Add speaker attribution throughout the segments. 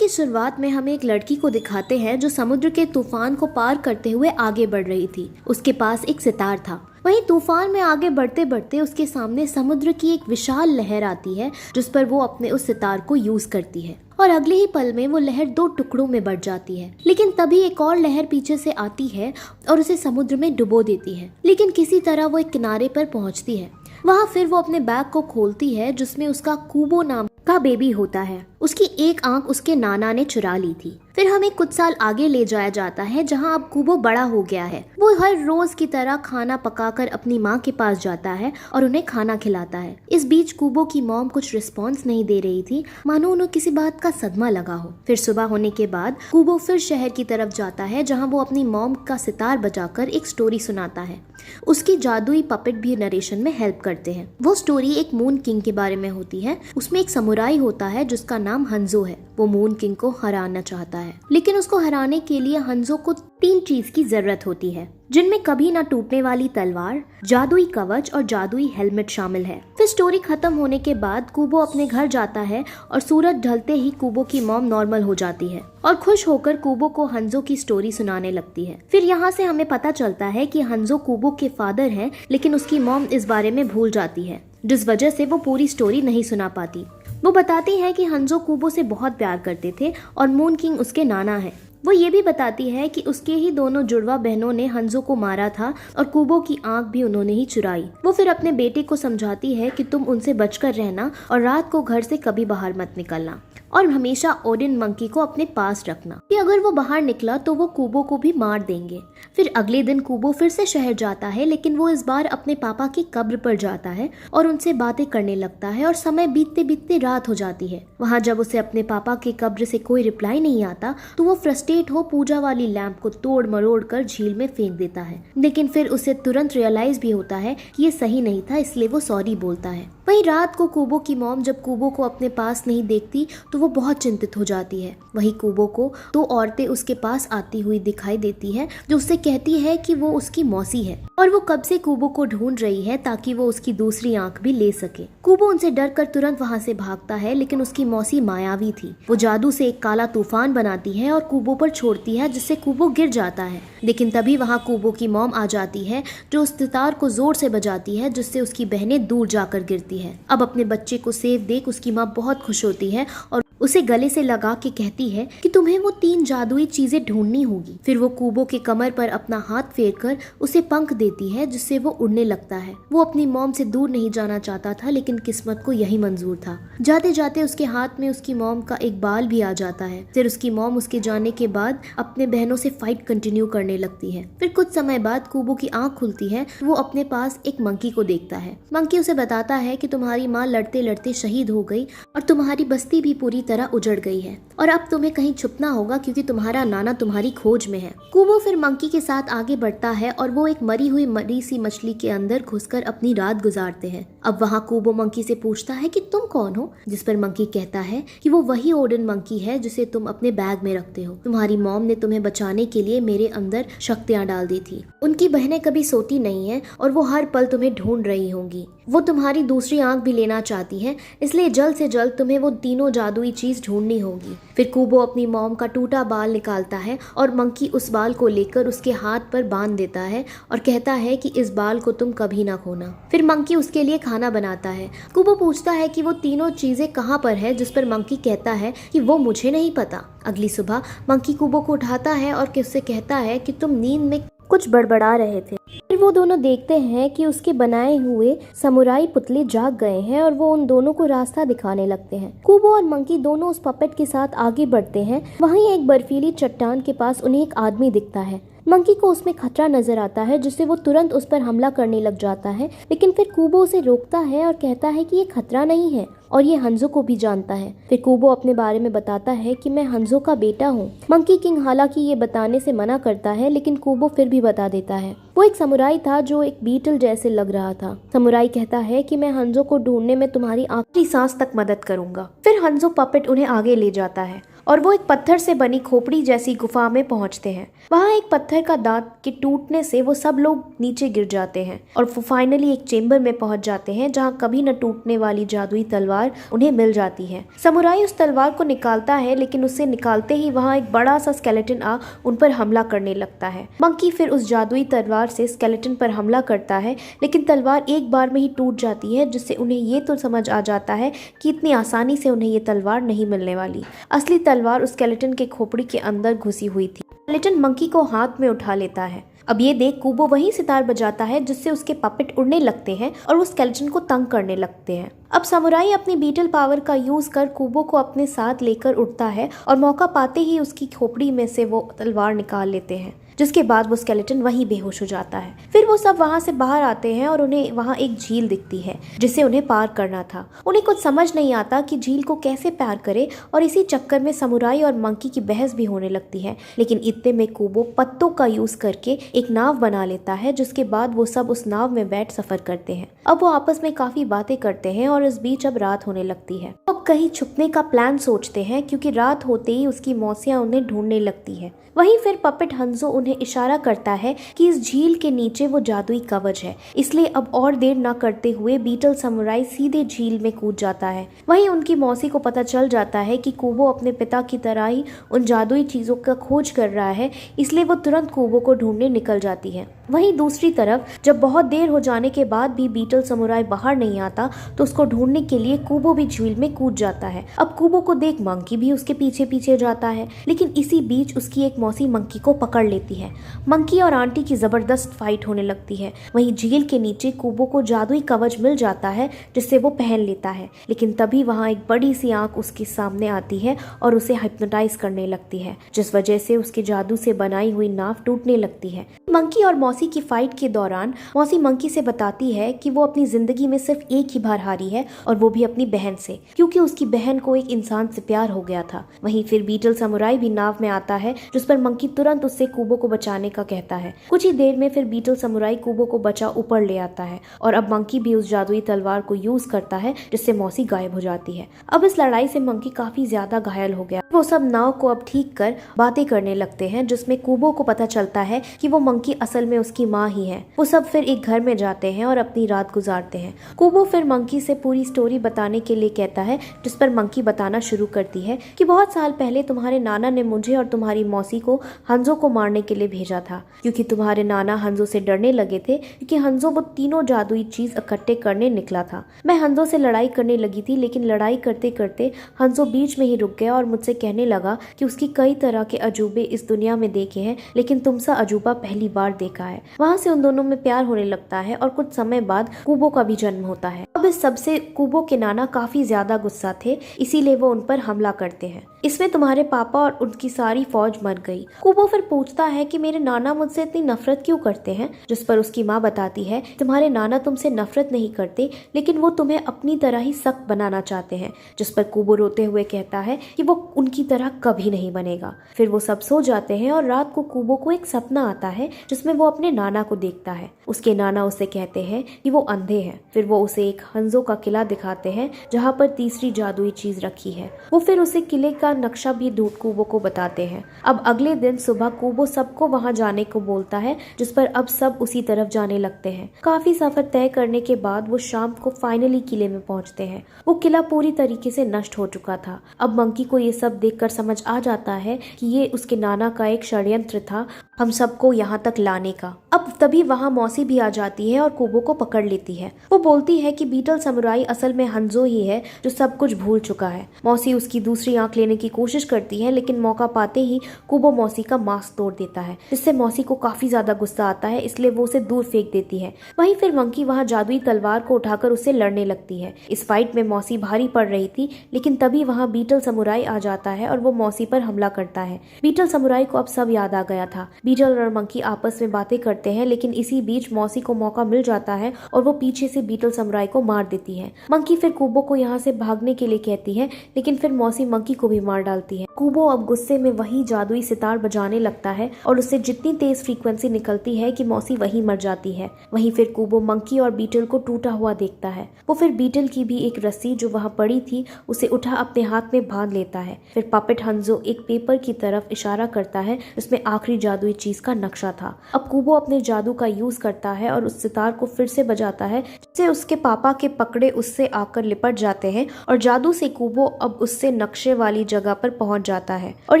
Speaker 1: की शुरुआत में हमें एक लड़की को दिखाते हैं जो समुद्र के तूफान को पार करते हुए आगे बढ़ रही थी। उसके पास एक सितार था। वहीं तूफान में आगे बढ़ते बढ़ते उसके सामने समुद्र की एक विशाल लहर आती है जिस पर वो अपने उस सितार को यूज करती है और अगले ही पल में वो लहर 2 टुकड़ों में बढ़ जाती है। लेकिन तभी एक और लहर पीछे से आती है और उसे समुद्र में डुबो देती है। लेकिन किसी तरह वो एक किनारे पर पहुंचती है। वहाँ फिर वो अपने बैग को खोलती है जिसमें उसका कूबो नाम का बेबी होता है। उसकी एक आंख उसके नाना ने चुरा ली थी। फिर हमें कुछ साल आगे ले जाया जाता है जहाँ अब कूबो बड़ा हो गया है। वो हर रोज की तरह खाना पकाकर अपनी माँ के पास जाता है और उन्हें खाना खिलाता है। इस बीच कूबो की मॉम कुछ रिस्पॉन्स नहीं दे रही थी, मानो उन्हें किसी बात का सदमा लगा हो। फिर सुबह होने के बाद कूबो फिर शहर की तरफ जाता है जहाँ वो अपनी मॉम का सितार बजाकर एक स्टोरी सुनाता है। उसकी जादुई पपेट भी नरेशन में हेल्प करते हैं। वो स्टोरी एक मून किंग के बारे में होती है। उसमें एक समुराई होता है जिसका नाम हंजो है। वो मून किंग को हराना चाहता है, लेकिन उसको हराने के लिए हंजो को 3 चीज की जरूरत होती है, जिनमें कभी ना टूटने वाली तलवार, जादुई कवच और जादुई हेलमेट शामिल है। फिर स्टोरी खत्म होने के बाद कूबो अपने घर जाता है और सूरज ढलते ही कूबो की मॉम नॉर्मल हो जाती है और खुश होकर कूबो को हंजो की स्टोरी सुनाने लगती है। फिर यहाँ से हमें पता चलता है कि हंजो कूबो के फादर हैं, लेकिन उसकी मॉम इस बारे में भूल जाती है, जिस वजह से वो पूरी स्टोरी नहीं सुना पाती। वो बताती है कि हंजो कूबो से बहुत प्यार करते थे और मून किंग उसके नाना है। वो ये भी बताती है कि उसके ही दोनों जुड़वा बहनों ने हंजो को मारा था और कूबो की आंख भी उन्होंने ही चुराई। वो फिर अपने बेटे को समझाती है कि तुम उनसे बचकर रहना और रात को घर से कभी बाहर मत निकलना और हमेशा ओडिन मंकी को अपने पास रखना कि अगर वो बाहर निकला तो वो कूबो को भी मार देंगे। फिर अगले दिन कूबो फिर से शहर जाता है, लेकिन वो इस बार अपने पापा की कब्र पर जाता है और उनसे बातें करने लगता है और समय बीतते बीतते रात हो जाती है। वहाँ जब उसे अपने पापा की कब्र से कोई रिप्लाई नहीं आता तो वो फ्रस्ट्रेट हो पूजा वाली लैंप को तोड़ मरोड़ कर झील में फेंक देता है। लेकिन फिर उसे तुरंत रियलाइज भी होता है कि ये सही नहीं था, इसलिए वो सॉरी बोलता है। वहीं रात को कूबो की मॉम जब कूबो को अपने पास नहीं देखती तो वो बहुत चिंतित हो जाती है। वहीं कूबो को 2 औरतें उसके पास आती हुई दिखाई देती है जो उससे कहती है कि वो उसकी मौसी है और वो कब से कूबो को ढूंढ रही है ताकि वो उसकी दूसरी आंख भी ले सके। कूबो उनसे डर कर तुरंत वहाँ से भागता है, लेकिन उसकी मौसी मायावी थी। वो जादू से एक काला तूफान बनाती है और कूबो पर छोड़ती है, जिससे कूबो गिर जाता है। लेकिन तभी वहाँ कूबो की मॉम आ जाती है जो उस सितार को जोर से बजाती है, जिससे उसकी बहनें दूर जाकर गिरती है। अब अपने बच्चे को सेफ देख उसकी माँ बहुत खुश होती है और उसे गले से लगा के कहती है कि तुम्हें वो 3 जादुई चीजें ढूंढनी होगी। फिर वो कूबो के कमर पर अपना हाथ फेरकर उसे पंख देती है, जिससे वो उड़ने लगता है। वो अपनी मॉम से दूर नहीं जाना चाहता था, लेकिन किस्मत को यही मंजूर था। जाते जाते उसके हाथ में उसकी मॉम का एक बाल भी आ जाता है। फिर उसकी मॉम उसके जाने के बाद अपने बहनों से फाइट कंटिन्यू करने लगती है। फिर कुछ समय बाद कूबो की आंख खुलती है। वो अपने पास एक मंकी को देखता है। मंकी उसे बताता है कि तुम्हारी माँ लड़ते लड़ते शहीद हो गई और तुम्हारी बस्ती भी पूरी तरह उजड़ गई है और अब तुम्हें कहीं छुपना होगा क्योंकि तुम्हारा नाना तुम्हारी खोज में है। कूबो फिर मंकी के साथ आगे बढ़ता है और वो एक मरी सी मछली के अंदर घुसकर अपनी रात गुजारते हैं। अब वहाँ कूबो मंकी से पूछता है कि तुम कौन हो, जिस पर मंकी कहता है कि वो वही ओडिन मंकी है जिसे तुम अपने बैग में रखते हो। तुम्हारी मॉम ने तुम्हें बचाने के लिए मेरे अंदर शक्तियाँ डाल दी थी। उनकी बहनें कभी सोती नहीं है और वो हर पल तुम्हें ढूंढ रही होंगी। वो तुम्हारी दूसरी आंख भी लेना चाहती है, इसलिए जल्द से जल्द तुम्हें वो तीनों जादुई चीज ढूंढनी होगी। फिर कूबो अपनी मॉम का टूटा बाल निकालता है और मंकी उस बाल को लेकर उसके हाथ पर बांध देता है और कहता है कि इस बाल को तुम कभी ना खोना। फिर मंकी उसके लिए खाना बनाता है। कूबो पूछता है कि वो तीनों चीजें कहाँ पर है, जिस पर मंकी कहता है कि वो मुझे नहीं पता। अगली सुबह मंकी कूबो को उठाता है और उससे कहता है कि तुम नींद में कुछ बड़बड़ा रहे थे। फिर वो दोनों देखते हैं कि उसके बनाए हुए समुराई पुतले जाग गए हैं और वो उन दोनों को रास्ता दिखाने लगते हैं। कूबो और मंकी दोनों उस पपेट के साथ आगे बढ़ते हैं। वहीं एक बर्फीली चट्टान के पास उन्हें एक आदमी दिखता है। मंकी को उसमें खतरा नजर आता है, जिससे वो तुरंत उस पर हमला करने लग जाता है, लेकिन फिर कूबो उसे रोकता है और कहता है कि ये खतरा नहीं है और ये हंजो को भी जानता है। फिर कूबो अपने बारे में बताता है कि मैं हंजो का बेटा हूँ। मंकी किंग हालांकि ये बताने से मना करता है, लेकिन कूबो फिर भी बता देता है। वो एक समुराई था जो एक बीटल जैसे लग रहा था। समुराई कहता है कि मैं हंजो को ढूंढने में तुम्हारी आखिरी सांस तक मदद करूंगा। फिर हंजो पपेट उन्हें आगे ले जाता है और वो एक पत्थर से बनी खोपड़ी जैसी गुफा में पहुंचते हैं। वहाँ एक पत्थर का दांत के टूटने से वो सब लोग नीचे गिर जाते हैं और वो फाइनली एक चेम्बर में पहुंच जाते हैं जहाँ कभी न टूटने वाली जादुई तलवार उन्हें मिल जाती है। समुराई उस तलवार को निकालता है, लेकिन उसे निकालते ही वहाँ एक बड़ा सा स्केलेटन आ उन पर हमला करने लगता है। मंकी फिर उस जादुई तलवार से स्केलेटन पर हमला करता है, लेकिन तलवार एक बार में ही टूट जाती है, जिससे उन्हें ये तो समझ आ जाता है कि इतनी आसानी से उन्हें ये तलवार नहीं मिलने वाली। असली तलवार उस स्केलेटन के खोपड़ी के अंदर घुसी हुई थी। स्केलेटन मंकी को हाथ में उठा लेता है। अब ये देख कुबो वही सितार बजाता है, जिससे उसके पपेट उड़ने लगते हैं और वो स्केलेटन को तंग करने लगते हैं। अब समुराई अपनी बीटल पावर का यूज कर कुबो को अपने साथ लेकर उठता है और मौका पाते ही उसकी खोपड़ी में से वो तलवार निकाल लेते हैं, जिसके बाद वो स्केलेटन वहीं बेहोश हो जाता है। फिर वो सब वहाँ से बाहर आते हैं और उन्हें वहाँ एक झील दिखती है जिसे उन्हें पार करना था। उन्हें कुछ समझ नहीं आता कि झील को कैसे पार करे और इसी चक्कर में समुराई और मंकी की बहस भी होने लगती है। लेकिन इतने में कुबो पत्तों का यूज करके एक नाव बना लेता है, जिसके बाद वो सब उस नाव में बैठ सफर करते हैं। अब वो आपस में काफी बातें करते हैं और इस बीच अब रात होने लगती है। अब कहीं छुपने का प्लान सोचते हैं, क्योंकि रात होते ही उसकी मौसियाँ उन्हें ढूंढने लगती है। वहीं फिर पपेट हंजो उन्हें इशारा करता है कि इस झील के नीचे वो जादुई कवच है, इसलिए अब और देर न करते हुए बीटल समुराई सीधे झील में कूद जाता है। वहीं उनकी मौसी को पता चल जाता है कि कुबो अपने पिता की तरह ही उन जादुई चीजों का खोज कर रहा है, इसलिए वो तुरंत कुबो को ढूंढने निकल जाती है। वहीं दूसरी तरफ जब बहुत देर हो जाने के बाद भी बीटल समुराई बाहर नहीं आता, तो उसको ढूंढने के लिए कुबो भी झील में कूद जाता है। अब कुबो को देख मंकी भी उसके पीछे पीछे जाता है, लेकिन इसी बीच उसकी एक मौसी मंकी को पकड़ लेती है। मंकी और आंटी की जबरदस्त फाइट होने लगती है। वहीं झील के नीचे कुबो को जादुई कवच मिल जाता है, जिससे वो पहन लेता है, लेकिन तभी वहाँ एक बड़ी सी आंख उसके सामने आती है और उसे हिप्नोटाइज करने लगती है, जिस वजह से उसके जादू से बनाई हुई नाव टूटने लगती है। मंकी और मौसी की फाइट के दौरान मौसी मंकी से बताती है कि वो अपनी जिंदगी में सिर्फ एक ही बार हारी है, और वो भी अपनी बहन से, क्योंकि उसकी बहन को एक इंसान से प्यार हो गया था। वहीं फिर बीटल समुराई भी नाव में आता है, जिस पर मंकी तुरंत उससे कुबो को बचाने का कहता है। कुछ ही देर में फिर बीटल समुराई कुबो को बचा ऊपर ले आता है, और अब मंकी भी उस जादुई तलवार को यूज करता है, जिससे मौसी गायब हो जाती है। अब इस लड़ाई से मंकी काफी ज्यादा घायल हो गया। वो सब नाव को अब ठीक कर बातें करने लगते हैं, जिसमें कुबो को पता चलता है कि वो मंकी असल में उसकी माँ ही है। वो सब फिर एक घर में जाते हैं और अपनी रात गुजारते हैं। कुबो फिर मंकी से पूरी स्टोरी बताने के लिए कहता है, जिस पर मंकी बताना शुरू करती है कि बहुत साल पहले तुम्हारे नाना ने मुझे और तुम्हारी मौसी को हंजो को मारने के लिए भेजा था, क्योंकि तुम्हारे नाना हंजो से डरने लगे थे, क्योंकि हंजो वो तीनों जादुई चीज इकट्ठे करने निकला था। मैं हंजो से लड़ाई करने लगी थी, लेकिन लड़ाई करते करते हंजो बीच में ही रुक गया और मुझसे कहने लगा कि उसकी कई तरह के अजूबे इस दुनिया में देखे हैं, लेकिन तुमसा अजूबा पहली बार देखा है। वहाँ से उन दोनों में प्यार होने लगता है और कुछ समय बाद कुबो का भी जन्म होता है। अब इस सबसे कुबो के नाना काफी ज्यादा गुस्सा थे, इसीलिए वो उन पर हमला करते हैं। इसमें तुम्हारे पापा और उनकी सारी फौज मर गई। कुबो फिर पूछता है कि मेरे नाना मुझसे इतनी नफरत क्यों करते हैं, जिस पर उसकी माँ बताती है तुम्हारे नाना तुमसे नफरत नहीं करते, लेकिन वो तुम्हें अपनी तरह ही सख्त बनाना चाहते हैं। जिस पर कुबो रोते हुए कहता है कि वो उनकी तरह कभी नहीं बनेगा। फिर वो सब सो जाते हैं और रात को कुबो को एक सपना आता है, जिसमें वो अपने नाना को देखता है। उसके नाना उसे कहते हैं कि वो अंधे हैं। फिर वो उसे एक हंजो का किला दिखाते हैं, जहाँ पर तीसरी जादुई चीज रखी है। वो फिर उसे किले का नक्शा भी ढूंढ कुबो को बताते हैं। अब अगले दिन सुबह कुबो सबको वहां जाने को बोलता है, जिस पर अब सब उसी तरफ जाने लगते हैं। काफी सफर तय करने के बाद वो शाम को फाइनली किले में पहुंचते हैं। वो किला पूरी तरीके से नष्ट हो चुका था। अब मंकी को ये सब देखकर समझ आ जाता है कि ये उसके नाना का एक षड्यंत्र था हम सबको यहाँ तक लाने का। अब तभी वहाँ मौसी भी आ जाती है और कुबो को पकड़ लेती है। वो बोलती है कि बीटल समुराई असल में हंजो ही है, जो सब कुछ भूल चुका है। मौसी उसकी दूसरी आंख लेने की कोशिश करती है, लेकिन मौका पाते ही कुबो मौसी का मास्क तोड़ देता है, जिससे मौसी को काफी ज्यादा गुस्सा आता है, इसलिए वो उसे दूर फेंक देती है। वहीं फिर मंकी वहाँ जादुई तलवार को उठाकर उससे लड़ने लगती है। इस फाइट में मौसी भारी पड़ रही थी, लेकिन तभी वहाँ बीटल समुराई आ जाता है और वो मौसी पर हमला करता है। बीटल समुराई को अब सब याद आ गया था। बीटल और मंकी आपस में बातें करते हैं, लेकिन इसी बीच मौसी को मौका मिल जाता है और वो पीछे से बीटल समुराई को मार देती है। मंकी फिर कुबो को यहाँ से भागने के लिए कहती है, लेकिन फिर मौसी मंकी को भी मार डालती है। कुबो अब गुस्से में वही जादुई सितार बजाने लगता है और उससे जितनी तेज फ्रीक्वेंसी निकलती है कि मौसी वहीं मर जाती है। वहीं फिर कुबो मंकी और बीटल को टूटा हुआ देखता है। वो फिर बीटल की भी एक रस्सी जो वहाँ पड़ी थी उसे उठा अपने हाथ में बांध लेता है। फिर फिर पपेट हंजो एक पेपर की तरफ इशारा करता है जिसमें आखिरी जादुई चीज का नक्शा था। अब कुबो अपने जादू का यूज करता है और उस सितार को फिर से बजाता है, जिससे उसके पापा के पकड़े उससे आकर लिपट जाते हैं और जादू से कुबो अब उससे नक्शे वाली जगह पर पहुंच जाता है। और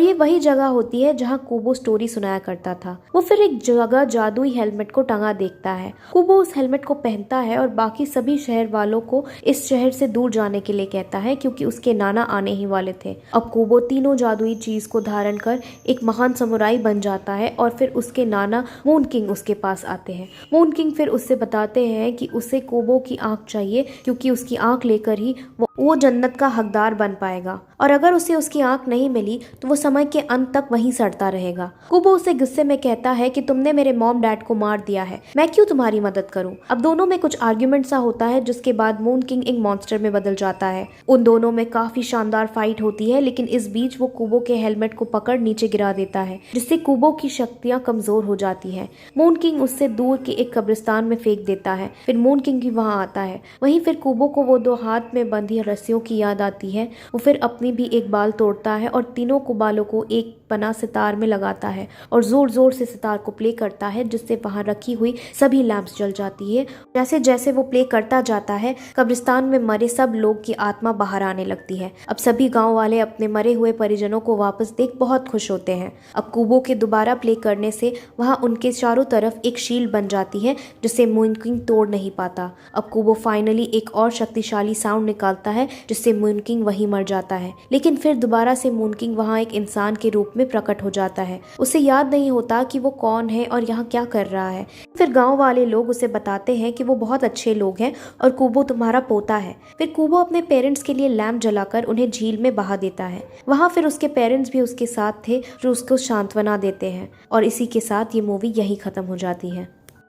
Speaker 1: ये वही जगह होती है जहां कुबो स्टोरी सुनाया करता था। वो फिर एक जगह जादुई हेलमेट को टंगा देखता है। कुबो उस हेलमेट को पहनता है और बाकी सभी शहर वालों को इस शहर से दूर जाने के लिए कहता है, क्योंकि उसके नाना आने ही वाले थे। अब कुबो तीनों जादुई चीज को धारण कर एक महान समुराई बन जाता है और फिर उसके नाना मून किंग उसके पास आते हैं। मून किंग फिर उससे बताते हैं कि उसे कुबो की आंख चाहिए, क्योंकि उसकी आंख लेकर ही वो जन्नत का हकदार बन पाएगा, और अगर उसे उसकी आंख नहीं मिली तो वो समय के अंत तक वहीं सड़ता रहेगा। कुबो उसे गुस्से में कहता है कि तुमने मेरे मॉम डैड को मार दिया है, मैं क्यों तुम्हारी मदद करूं। अब दोनों में कुछ आर्ग्यूमेंट सा होता है, जिसके बाद मून किंग एक मॉन्स्टर में बदल जाता है। उन दोनों में काफी शानदार फाइट होती है, लेकिन इस बीच वो कुबो के हेलमेट को पकड़ नीचे गिरा देता है, जिससे कुबो की शक्तियां कमजोर हो जाती है। मून किंग उससे दूर के एक कब्रिस्तान में फेंक देता है। फिर मून किंग भी वहां आता है। वहीं फिर कुबो को वो दो हाथ में बंधी रस्सियों की याद आती है। वो फिर अपनी भी एक बाल तोड़ता है और तीनों को बालों को एक पना सितार में लगाता है और जोर जोर से सितार को प्ले करता है, जिससे वहां रखी हुई सभी लैंप्स जल जाती है। जैसे जैसे वो प्ले करता जाता है, कब्रिस्तान में मरे सब लोग की आत्मा बाहर आने लगती है। अब सभी गांव वाले अपने मरे हुए परिजनों को वापस देख बहुत खुश होते हैं। अब कुबो के दोबारा प्ले करने से वहां उनके चारों तरफ एक शील्ड बन जाती है, जिसे मून किंग तोड़ नहीं पाता। अब कुबो फाइनली एक और शक्तिशाली साउंड निकालता है, जिससे मून किंग वहीं मर जाता है। लेकिन फिर दोबारा से मून किंग वहां एक इंसान के रूप में प्रकट हो जाता है। उसे याद नहीं होता कि वो कौन है और यहाँ क्या कर रहा है। फिर गांव वाले लोग उसे बताते हैं कि वो बहुत अच्छे लोग हैं और कुबो तुम्हारा पोता है। फिर कुबो अपने पेरेंट्स के लिए लैंप जलाकर उन्हें झील में बहा देता है। वहां फिर उसके पेरेंट्स भी उसके साथ थे, जो उसको सांत्वना देते हैं। और इसी के साथ ये मूवी यही खत्म हो जाती है।